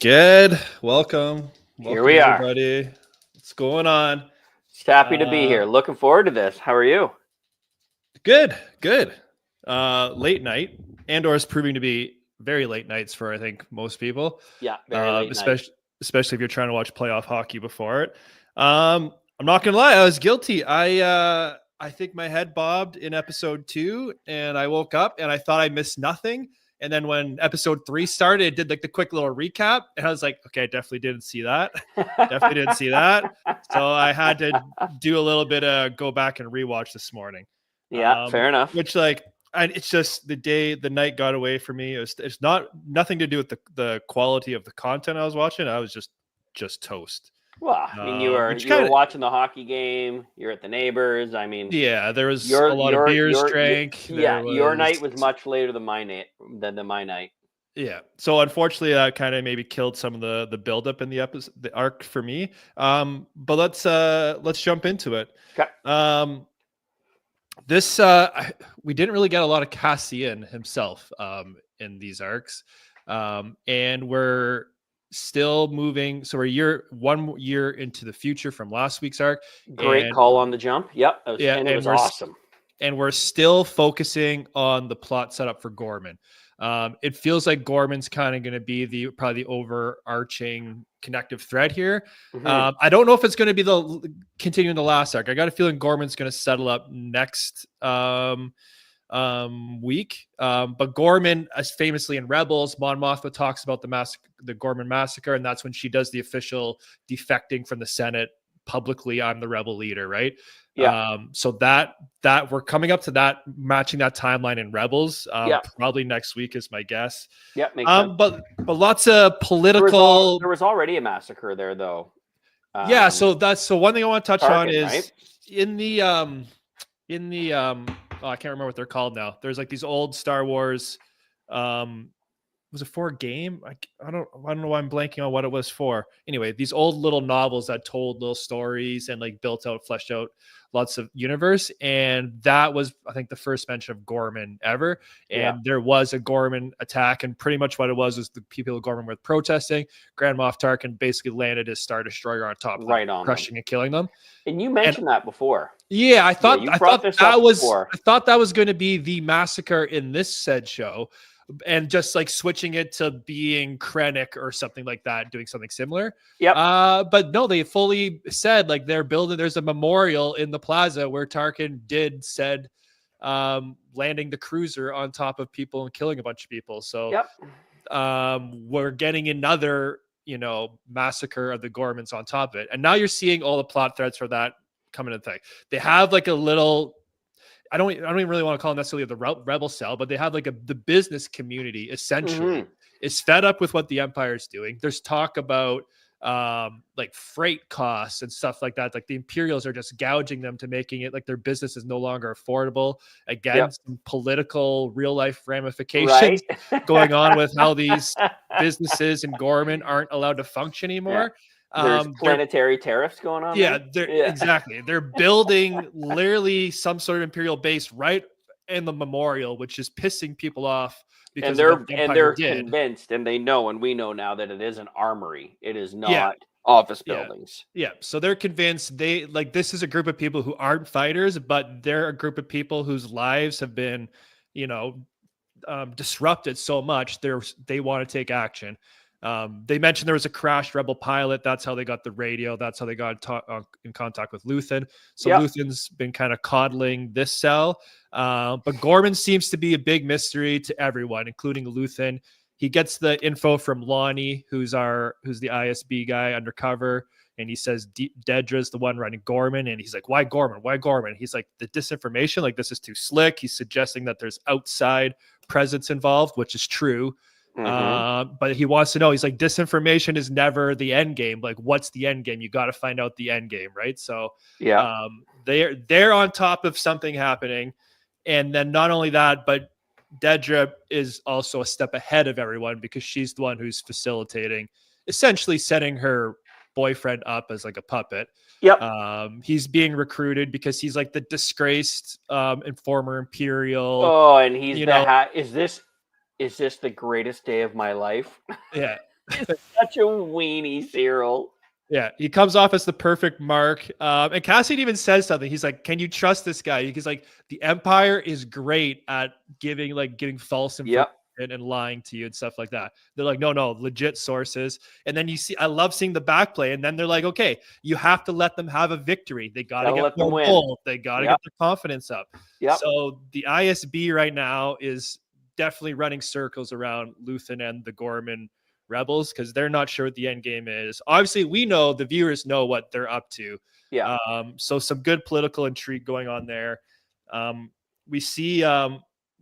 Good. Welcome. Here Welcome, we are. everybody. What's going on? Just happy to be here. Looking forward to this. How are you? Good. Good. Late night. Andor is proving to be very late nights for, I think, most people. Yeah, very late night. Especially if you're trying to watch playoff hockey before it. I'm not gonna lie, I was guilty. I think my head bobbed in episode 2, and I woke up and I thought I missed nothing. And then when episode 3 started, it did like the quick little recap, and I was like, okay, I definitely didn't see that. Definitely didn't see that. So I had to do a little bit of go back and rewatch this morning. Yeah, fair enough. Which it's just the night got away from me. It's nothing to do with the quality of the content I was watching. I was just toast. Well, I mean, you were watching the hocky game. You're at the neighbors. I mean, yeah, there was a lot of beers drank. Your night was much later than my night. Yeah, so unfortunately, that kind of maybe killed some of the buildup in the episode, the arc for me. But let's jump into it. Okay. This we didn't really get a lot of Cassian himself in these arcs, and we're still moving. So we're 1 year into the future from last week's arc. Great call on the jump. Yep. It was awesome. And we're still focusing on the plot setup for Ghorman. It feels like Ghorman's kind of going to be probably the overarching connective thread here. Mm-hmm. I don't know if it's going to be continuing the last arc. I got a feeling Ghorman's going to settle up next week. But Ghorman, as famously in Rebels, Mon Mothma talks about the Ghorman massacre, and that's when she does the official defecting from the Senate publicly. I'm the rebel leader, right? Yeah. So that we're coming up to that, matching that timeline in Rebels. Probably next week is my guess. Yeah, makes sense. But lots of political. There was already a massacre there, though. So one thing I want to touch on is right? in the I can't remember what they're called now. There's like these old Star Wars. Was it for a game? I don't know why I'm blanking on what it was for. Anyway, these old little novels that told little stories and like fleshed out lots of universe. And that was, I think, the first mention of Ghorman ever. And there was a Ghorman attack, and pretty much what it was the people of Ghorman were protesting. Grand Moff Tarkin basically landed his Star Destroyer on top of them, crushing and killing them. And you mentioned that before. Yeah, I thought that was going to be the massacre in this said show. And just like switching it to being Krennic or something like that, doing something similar. Yeah. But no, they fully said like there's a memorial in the plaza where Tarkin said landing the cruiser on top of people and killing a bunch of people. So we're getting another, massacre of the Ghormans on top of it. And now you're seeing all the plot threads for that coming into thing. They have like a little, I don't even really want to call it necessarily the rebel cell, but they have like the business community essentially is fed up with what the Empire is doing. There's talk about like freight costs and stuff like that. Like the Imperials are just gouging them to making it like their business is no longer affordable. Again, some political real life ramifications going on with how these businesses in Ghorman aren't allowed to function anymore. There's planetary tariffs going on. Exactly. They're building literally some sort of Imperial base right in the memorial, which is pissing people off because they're convinced, and they know, and we know now that it is an armory. It is not office buildings. Yeah. So they're convinced this is a group of people who aren't fighters, but they're a group of people whose lives have been, disrupted so much. They want to take action. They mentioned there was a crashed rebel pilot. That's how they got the radio. That's how they got in contact with Luthen. So Luthen's been kind of coddling this cell. But Ghorman seems to be a big mystery to everyone, including Luthen. He gets the info from Lonnie, who's the ISB guy undercover. And he says Dedra's the one running Ghorman. And he's like, why Ghorman? Why Ghorman? He's like, the disinformation, like this is too slick. He's suggesting that there's outside presence involved, which is true. But he wants to know, he's like, disinformation is never the end game. Like, what's the end game? You got to find out the end game, right? So they're on top of something happening. And then not only that, but Dedra is also a step ahead of everyone because she's the one who's facilitating, essentially setting her boyfriend up as like a puppet. He's being recruited because he's like the disgraced former Imperial. Oh, and he's is this the greatest day of my life? He's such a weenie, Cyril. Yeah, he comes off as the perfect mark. And Cassian even says something. He's like, "Can you trust this guy?" He's like, "The Empire is great at giving false information and lying to you and stuff like that." They're like, "No, legit sources." And then you see, I love seeing the backplay. And then they're like, "Okay, you have to let them have a victory. They got to get let them more win. bold. They got to get their confidence up." Yep. So the ISB right now is definitely running circles around Luthen and the Ghorman rebels because they're not sure what the end game is. Obviously, we know, the viewers know what they're up to. Yeah. So some good political intrigue going on there. We see Mon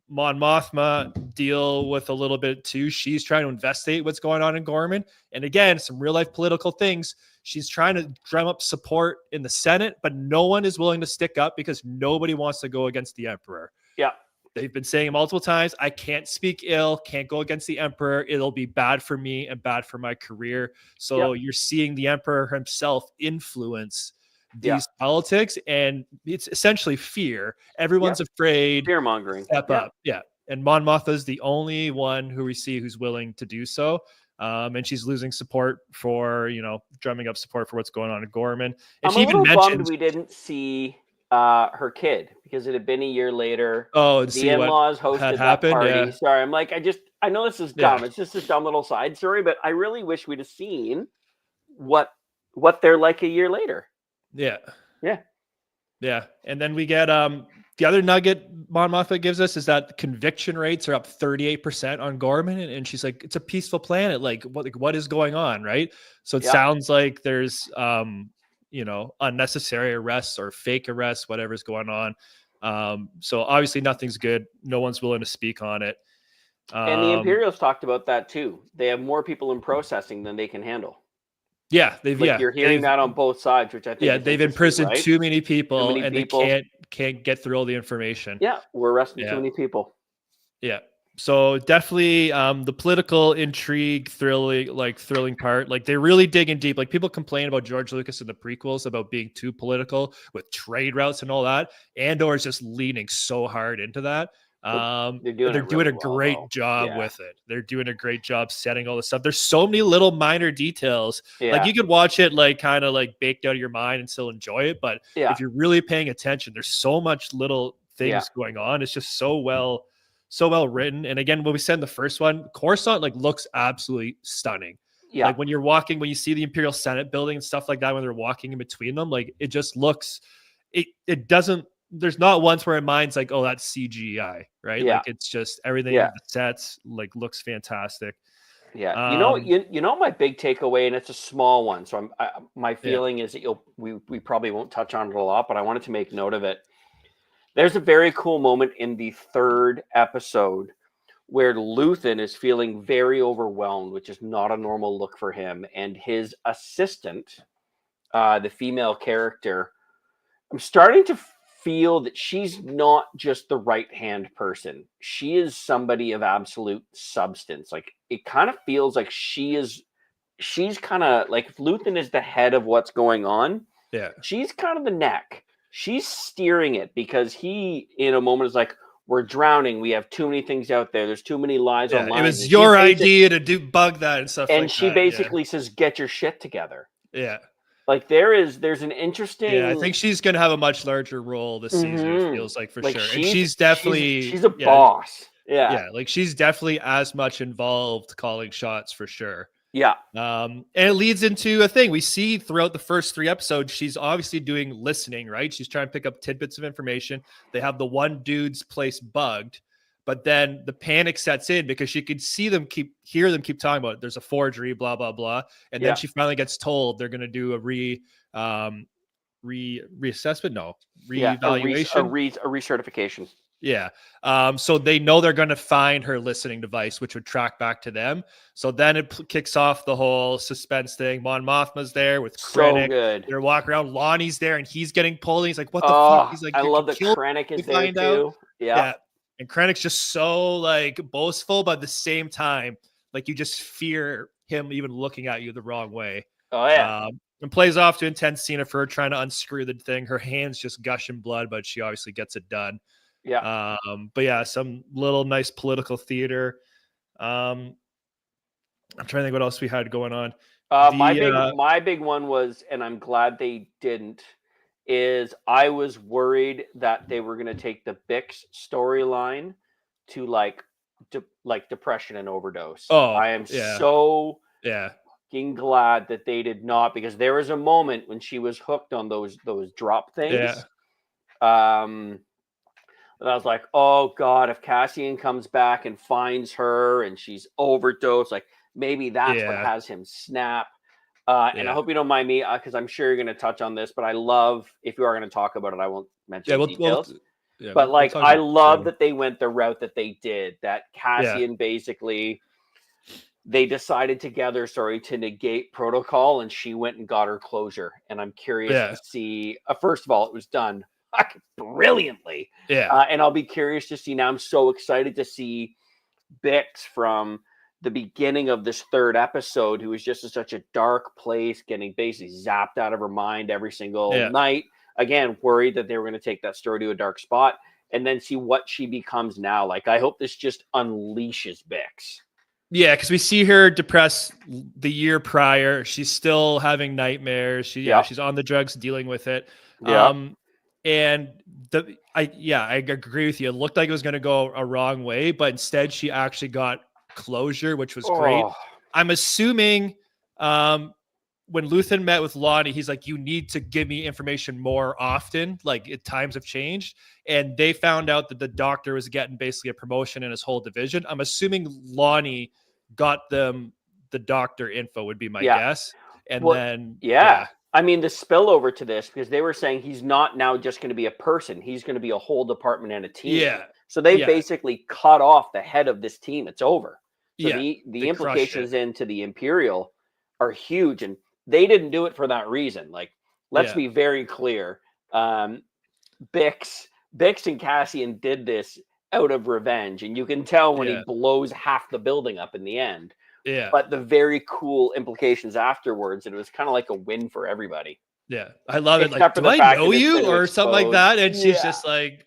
Mothma deal with a little bit too. She's trying to investigate what's going on in Ghorman. And again, some real life political things. She's trying to drum up support in the Senate, but no one is willing to stick up because nobody wants to go against the Emperor. Yeah. They've been saying multiple times, I can't speak ill, can't go against the Emperor. It'll be bad for me and bad for my career. So you're seeing the Emperor himself influence these politics, and it's essentially fear. Everyone's afraid. Fear mongering. Step up. Yeah. And Mon Mothma is the only one who we see who's willing to do so. And she's losing support for, drumming up support for what's going on in Ghorman. And I'm she a even little mentioned bummed we didn't see her kid because it had been a year later. Oh, the in-laws hosted that party. Yeah. Sorry, I'm like, I know this is dumb. It's just a dumb little side story, but I really wish we'd have seen what they're like a year later. Yeah. Yeah. Yeah. And then we get the other nugget Mon Mothma gives us is that the conviction rates are up 38% on Ghorman. And she's like, it's a peaceful planet. Like what is going on? Right. So it sounds like there's unnecessary arrests or fake arrests, whatever's going on. So obviously nothing's good. No one's willing to speak on it. And the Imperials talked about that too. They have more people in processing than they can handle. Yeah, you're hearing that on both sides, which I think they've imprisoned too many people, they can't get through all the information. Yeah, we're arresting too many people. Yeah. So definitely the political intrigue, thrilling part. Like they're really digging deep. Like people complain about George Lucas in the prequels about being too political with trade routes and all that. Andor is just leaning so hard into that. They're doing a great job with it. They're doing a great job setting all this stuff. There's so many little minor details. Like you could watch it like kind of like baked out of your mind and still enjoy it. But if you're really paying attention, there's so much little things going on. It's just so well written. And again, when we said in the first one, Coruscant like looks absolutely stunning. Yeah. Like when you see the Imperial Senate building and stuff like that, when they're walking in between them, like it just looks, it doesn't, there's not once where in mind's like, oh, that's CGI, right? Like it's just everything the sets like looks fantastic. Yeah. You know my big takeaway, and it's a small one. So my feeling is that we probably won't touch on it a lot, but I wanted to make note of it. There's a very cool moment in the third episode where Luthen is feeling very overwhelmed, which is not a normal look for him. And his assistant, the female character, I'm starting to feel that she's not just the right-hand person. She is somebody of absolute substance. Like it kind of feels like she's kind of like if Luthen is the head of what's going on, she's kind of the neck. She's steering it because he, in a moment, is like, we're drowning. We have too many things out there. There's too many lies online. It was your idea to bug that and stuff like that. And she basically says, get your shit together. Yeah. Like there's an interesting. Yeah, I think she's going to have a much larger role this season, it feels like, for sure. And she's definitely. She's a boss. Yeah. Yeah. Like she's definitely as much involved calling shots for sure. Yeah. And it leads into a thing we see throughout the first 3 episodes. She's obviously doing listening, right? She's trying to pick up tidbits of information. They have the one dude's place bugged, but then the panic sets in because she could hear them keep talking about it. There's a forgery, blah, blah, blah. And then she finally gets told they're going to do a reassessment. No, reevaluation, a recertification. Yeah. So they know they're going to find her listening device, which would track back to them. So then it kicks off the whole suspense thing. Mon Mothma's there with Krennic. So good. They're walking around. Lonnie's there and he's getting pulled. He's like, what the fuck? He's like, I love that Krennic is there too. Yeah. And Krennic's just so like boastful, but at the same time, like you just fear him even looking at you the wrong way. Oh yeah. And plays off to intense scene of her trying to unscrew the thing. Her hands just gushing blood, but she obviously gets it done. Yeah. But yeah, some little nice political theater. I'm trying to think what else we had going on. My big one was, and I'm glad they didn't, is I was worried that they were going to take the Bix storyline to like depression and overdose. I am so fucking glad that they did not, because there was a moment when she was hooked on those drop things. And I was like, oh God, if Cassian comes back and finds her and she's overdosed, like maybe that's what has him snap. And I hope you don't mind me, because I'm sure you're going to touch on this, but I love, if you are going to talk about it, I won't mention details. But like, I love that they went the route that they did, that Cassian basically, they decided together, to negate protocol, and she went and got her closure. And I'm curious to see, first of all, it was done brilliantly. And I'll be curious to see, now I'm so excited to see Bix from the beginning of this third episode, who was just in such a dark place, getting basically zapped out of her mind every single night. Again, worried that they were going to take that story to a dark spot, and then see what she becomes now. Like, I hope this just unleashes Bix. Yeah, because we see her depressed the year prior. She's still having nightmares. She's on the drugs, dealing with it. And I agree with you. It looked like it was going to go a wrong way, but instead she actually got closure, which was great. I'm assuming when Luthen met with Lonnie, he's like, you need to give me information more often. Like, times have changed. And they found out that the doctor was getting basically a promotion in his whole division. I'm assuming Lonnie got them the doctor info, would be my guess. And then I mean, the spillover to this, because they were saying he's not now just going to be a person. He's going to be a whole department and a team. So they basically cut off the head of this team. It's over. So the implications into the Imperial are huge. And they didn't do it for that reason. Like, let's be very clear. Bix and Cassian did this out of revenge. And you can tell when he blows half the building up in the end. But the very cool implications afterwards, it was kind of like a win for everybody. I love it. Like, do I know you or something like that? And she's just like,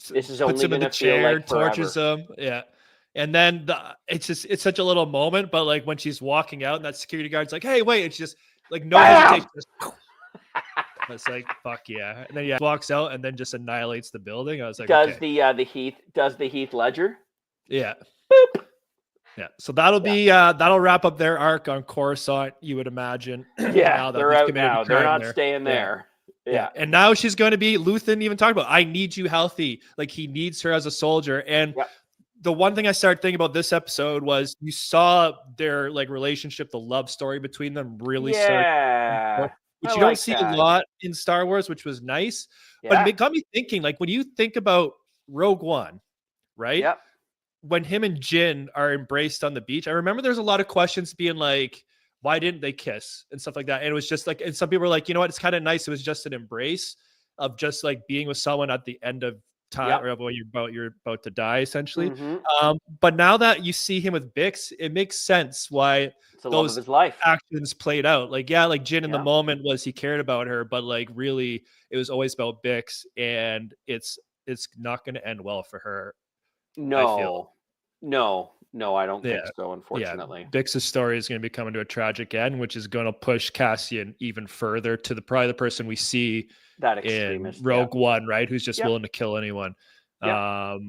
this is puts only him in the chair, like tortures him. And then it's such a little moment, but like when she's walking out and that security guard's like, hey, wait, and she just like no hesitation. It's like, fuck yeah. And then walks out and then just annihilates the building. I was like, does the Heath Ledger? Boop. So that'll be that'll wrap up their arc on Coruscant, you would imagine. Now they're out now. They're not staying there. And now she's going to be, Luthen even talked about, I need you healthy. Like, he needs her as a soldier. And the one thing I started thinking about this episode was you saw their like relationship, the love story between them really start, which you don't see a lot in Star Wars, which was nice. But it got me thinking, like, when you think about Rogue One, right? When him and Jin are embraced on the beach, I remember there's a lot of questions being like, why didn't they kiss and stuff like that? And it was just like, and some people were like, you know what, it's kind of nice. It was just an embrace of just like being with someone at the end of time, or when you're about to die, essentially. But now that you see him with Bix, it makes sense why it's the love of his life actions played out. Like, like Jin in the moment was, he cared about her, but like really it was always about Bix, and it's not going to end well for her. No, I don't think so, unfortunately. Bix's story is going to be coming to a tragic end, which is going to push Cassian even further to probably the person we see that in Rogue One, right? Who's just willing to kill anyone. But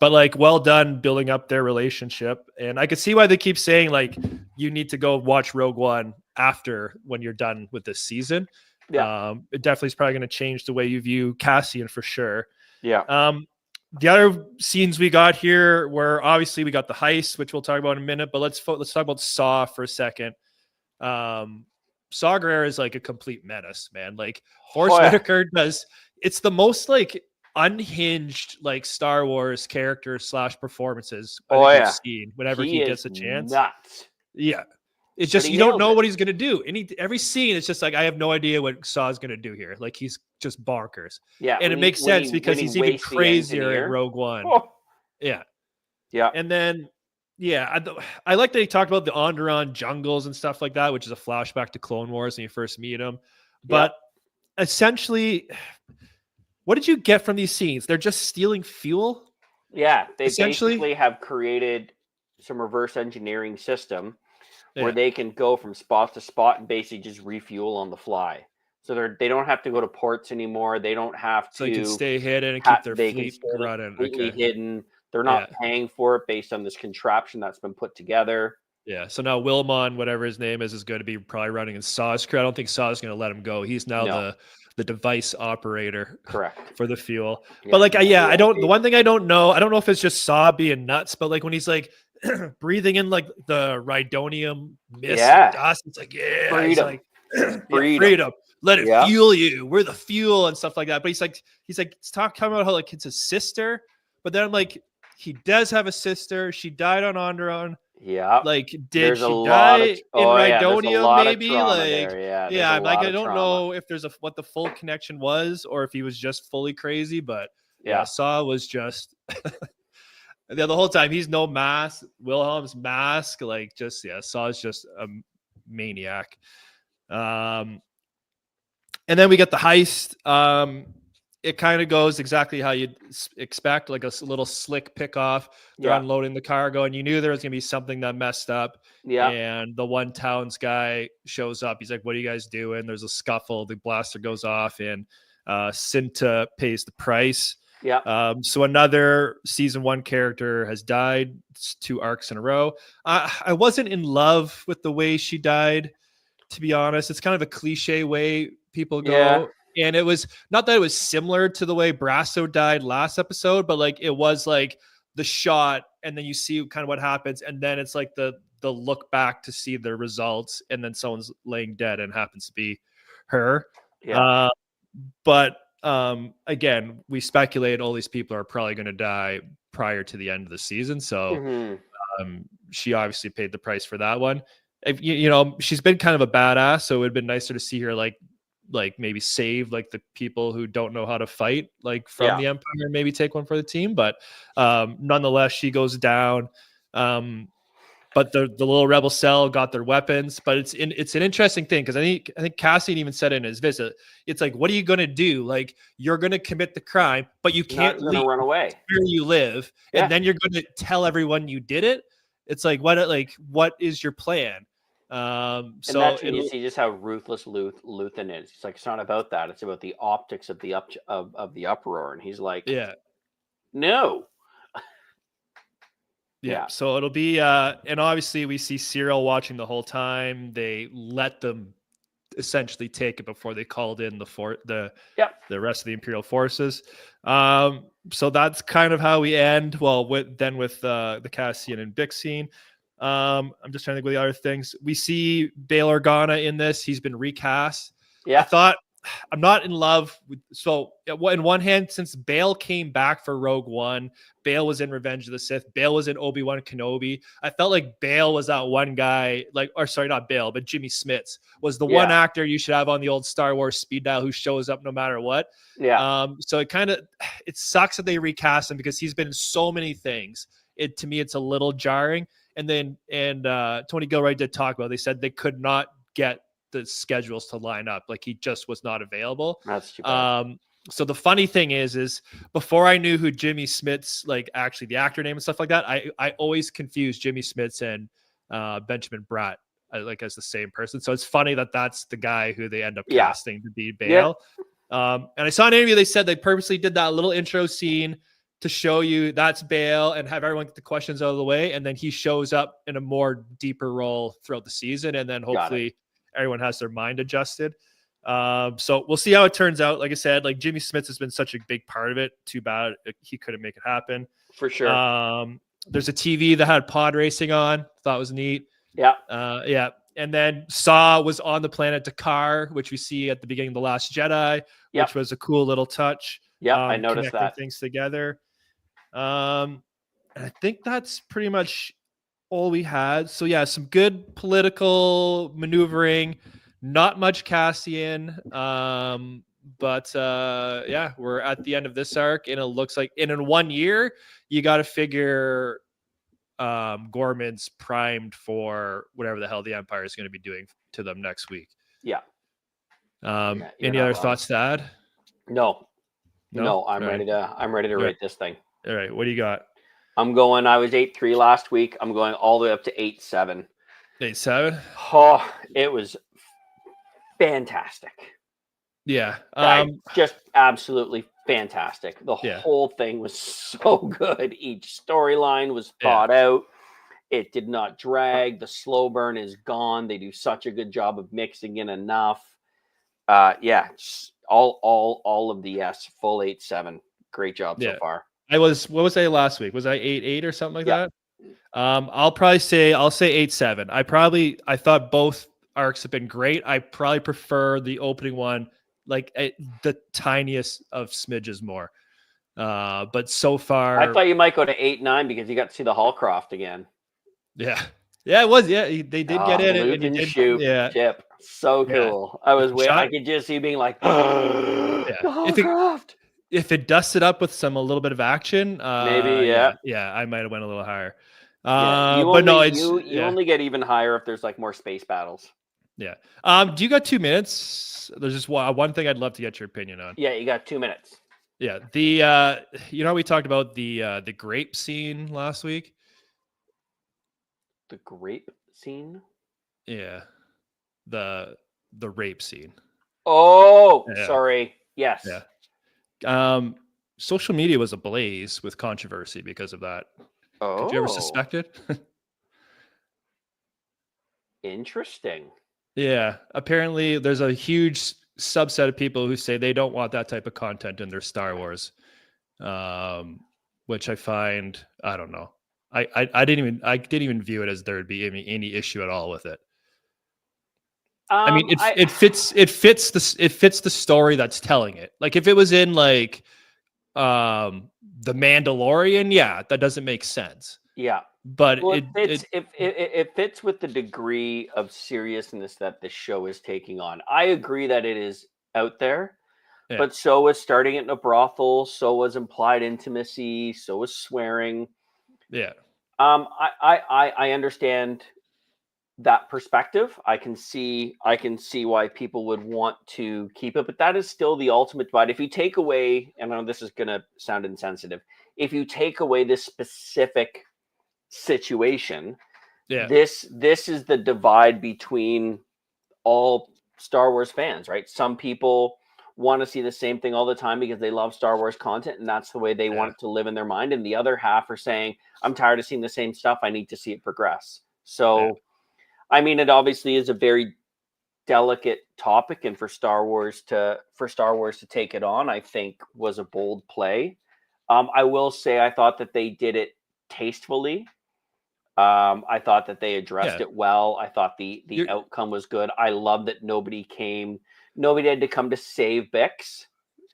like, well done building up their relationship. And I could see why they keep saying like, you need to go watch Rogue One after, when you're done with this season. It definitely is probably going to change the way you view Cassian for sure. The other scenes we got here were, obviously we got the heist, which we'll talk about in a minute, but let's talk about Saw for a second. Saw Gerrera is like a complete menace, man. Like, Forrest Whitaker it's the most like unhinged like Star Wars character / performances I've seen whenever he gets a chance. Nuts. It's just, you don't know what he's going to do. Every scene, it's just like, I have no idea what Saw's going to do here. Like, he's just bonkers. And it makes sense because he's even crazier in Rogue One. And then, I like that he talked about the Onderon jungles and stuff like that, which is a flashback to Clone Wars when you first meet him. But essentially, what did you get from these scenes? They're just stealing fuel? They basically have created some reverse engineering system where they can go from spot to spot and basically just refuel on the fly. So they don't have to go to ports anymore. They don't have to. So they can stay hidden and keep their fleet running. Completely hidden. They're not paying for it based on this contraption that's been put together. Yeah. So now Wilmon, whatever his name is going to be probably running in Saw's crew. I don't think Saw's going to let him go. He's now the device operator. Correct. For the fuel. Yeah. But like, I don't. The one thing I don't know if it's just Saw being nuts, but like when he's like breathing in like the rhydonium mist and dust, it's like freedom. He's like freedom. Let it fuel you. We're the fuel and stuff like that. But he's talking about how like it's his sister. But then I'm like, he does have a sister. She died on Onderon. Yeah. Like, did she die in Rhydonium? Maybe. Like, I'm like, I don't know if there's what the full connection was, or if he was just fully crazy. But Saw was just the whole time. He's no mask. Wilhelm's mask. Like, just Saw's just a maniac. And then we get the heist. It kind of goes exactly how you'd expect, like a little slick pick-off. They're unloading the cargo, and you knew there was going to be something that messed up. Yeah. And the one towns guy shows up. He's like, what are you guys doing? There's a scuffle. The blaster goes off, and Cinta pays the price. Yeah. So another season 1 character has died. It's 2 arcs in a row. I wasn't in love with the way she died, to be honest. It's kind of a cliche way people go. Yeah. And it was not that it was similar to the way Brasso died last episode, but like it was like the shot, and then you see kind of what happens, and then it's like the look back to see the results, and then someone's laying dead, and happens to be her. Yeah. But again, we speculate all these people are probably going to die prior to the end of the season, so she obviously paid the price for that one. If, you know, she's been kind of a badass, so it would have been nicer to see her like maybe save like the people who don't know how to fight, like from the Empire, and maybe take one for the team. But nonetheless, she goes down. But the little rebel cell got their weapons. But it's an interesting thing, because I think Cassian even said in his visit, it's like, what are you going to do? Like, you're going to commit the crime, but you can't run away where you live, and then you're going to tell everyone you did it. It's like, what is your plan? And that's when you see just how ruthless Luthen is. It's like, it's not about that. It's about the optics of the uproar. And he's like, no. Yeah. So it'll be and obviously we see Cyril watching the whole time. They let them essentially take it before they called in the rest of the Imperial forces. So that's kind of how we end. Well, with the Cassian and Bix scene. I'm just trying to think of the other things. We see Bail Organa in this. He's been recast. Yeah. I thought, I'm not in love with, so in one hand, since Bail came back for Rogue One, Bail was in Revenge of the Sith, Bail was in Obi-Wan Kenobi. I felt like Bail was that one guy, not Bail, but Jimmy Smits was the one actor you should have on the old Star Wars speed dial who shows up no matter what. Yeah. So it sucks that they recast him, because he's been in so many things. To me, it's a little jarring. And Tony Gilroy did talk about, they said they could not get the schedules to line up. Like, he just was not available. That's too bad. So the funny thing is before I knew who Jimmy Smits, like actually the actor name and stuff like that, I always confused Jimmy Smits and Benjamin Bratt as the same person. So it's funny that that's the guy who they end up casting to be Bail. Yeah. And I saw an interview, they said they purposely did that little intro scene to show you that's Bail and have everyone get the questions out of the way. And then he shows up in a more deeper role throughout the season. And then hopefully everyone has their mind adjusted. So we'll see how it turns out. Like I said, like Jimmy Smits has been such a big part of it. Too bad he couldn't make it happen. For sure. There's a TV that had pod racing on. Thought was neat. Yeah. And then Saw was on the planet Dakar, which we see at the beginning of The Last Jedi, which was a cool little touch. Yeah, I noticed that. Things together. And I think that's pretty much all we had. So yeah, some good political maneuvering, not much Cassian. But we're at the end of this arc, and it looks like in 1 year, you got to figure Ghorman's primed for whatever the hell the Empire is going to be doing to them next week. Yeah. Any other thoughts to add? No, I'm ready to rate this thing. All right, what do you got? I was 8.3 last week. I'm going all the way up to 8.7. 8-7. Oh, it was fantastic. Yeah. Just absolutely fantastic. The Yeah. whole thing was so good. Each storyline was Yeah. thought out. It did not drag. The slow burn is gone. They do such a good job of mixing in enough. Yeah, all of the yes, full 8-7. Great job so Yeah. far. What was I last week? Was I 8-8 or something like Yeah. that? I'll say 8-7. I thought both arcs have been great. I probably prefer the opening one, like the tiniest of smidges more. But so far, I thought you might go to 8-9 because you got to see the Hallcroft again. yeah, it was. Yeah, they did get in it, and you Luthen did. shoot Yeah, chip, so yeah. cool. I could just see you being like, the Yeah, Hallcroft. if it dusted up with a little bit of action, Maybe, yeah. yeah, I might have went a little higher. Yeah, But no, it's you only get even higher if there's like more space battles. Yeah. Do you got 2 minutes? There's just one thing I'd love to get your opinion on. Yeah, you got 2 minutes. Yeah. We talked about the grape scene last week. The grape scene? Yeah. The rape scene. Oh, Yeah. sorry. Yes. Yeah. Social media was ablaze with controversy because of that. Oh. Could you ever suspect it? Interesting. Yeah. Apparently there's a huge subset of people who say they don't want that type of content in their Star Wars. Which I find, I don't know. I didn't even view it as there would be any issue at all with it. I mean, it fits the story that's telling it. Like if it was in like the Mandalorian, yeah, that doesn't make sense. Yeah. But it fits with the degree of seriousness that the show is taking on. I agree that it is out there, but so was starting it in a brothel, so was implied intimacy, so was swearing. Yeah. I understand that perspective. I can see why people would want to keep it, but that is still the ultimate divide. If you take away, and I know this is going to sound insensitive, if you take away this specific situation, this is the divide between all Star Wars fans, right? Some people want to see the same thing all the time because they love Star Wars content and that's the way they want it to live in their mind, and the other half are saying, I'm tired of seeing the same stuff, I need to see it progress. So I mean, it obviously is a very delicate topic, and for Star Wars to take it on, I think was a bold play. I will say I thought that they did it tastefully. I thought that they addressed it well. I thought the outcome was good. I love that nobody had to come to save Bix.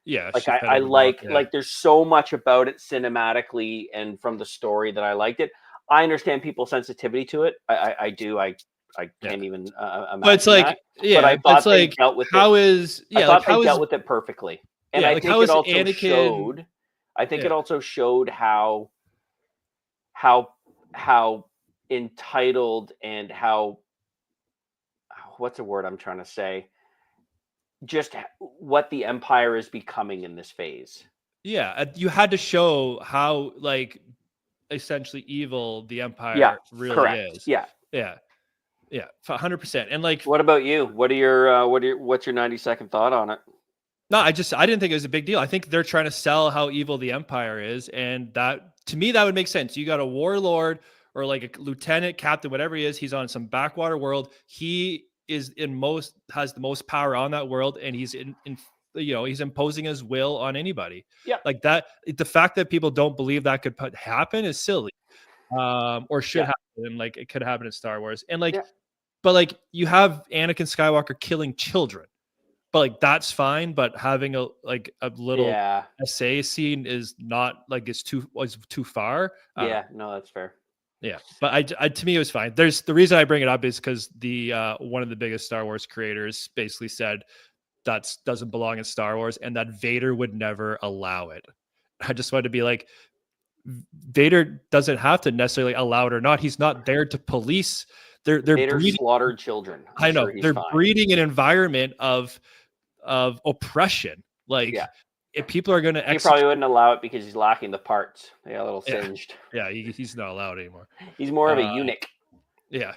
Yeah, like I like there's so much about it cinematically and from the story that I liked it. I understand people's sensitivity to it. I do. I can't even imagine. But it's like, that. But I thought they dealt with dealt with it perfectly, and I think it also showed. I think it also showed how entitled and how, what's the word I'm trying to say? Just what the Empire is becoming in this phase. Yeah, you had to show how like essentially evil the Empire really is. Yeah, 100%. And like, what about you? What's your 90-second thought on it? No, I didn't think it was a big deal. I think they're trying to sell how evil the Empire is, and that to me that would make sense. You got a warlord or like a lieutenant, captain, whatever he is. He's on some backwater world. He has the most power on that world, and he's he's imposing his will on anybody. Yeah, like that. The fact that people don't believe that could happen is silly, or should happen. Like it could happen in Star Wars, and but like you have Anakin Skywalker killing children. But like that's fine, but having a little essay scene is not like it's too far. No, that's fair. Yeah, but I to me it was fine. There's the reason I bring it up is because the one of the biggest Star Wars creators basically said that doesn't belong in Star Wars, and that Vader would never allow it. I just wanted to be like, Vader doesn't have to necessarily allow it or not. He's not there to police. They're breeding slaughtered children. I know they're breeding an environment of oppression. Like if people are going to he probably wouldn't allow it because he's lacking the parts. They got a little singed. Yeah, he's not allowed anymore. He's more of a eunuch. Yeah.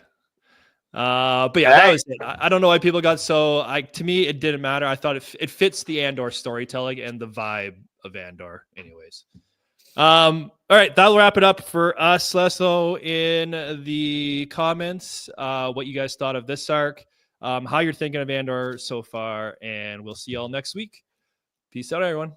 But yeah, that was it. I don't know why people got so. To me, it didn't matter. I thought it fits the Andor storytelling and the vibe of Andor, anyways. All right, that'll wrap it up for us. Let us know in the comments what you guys thought of this arc, how you're thinking of Andor so far, and we'll see y'all next week. Peace out, everyone.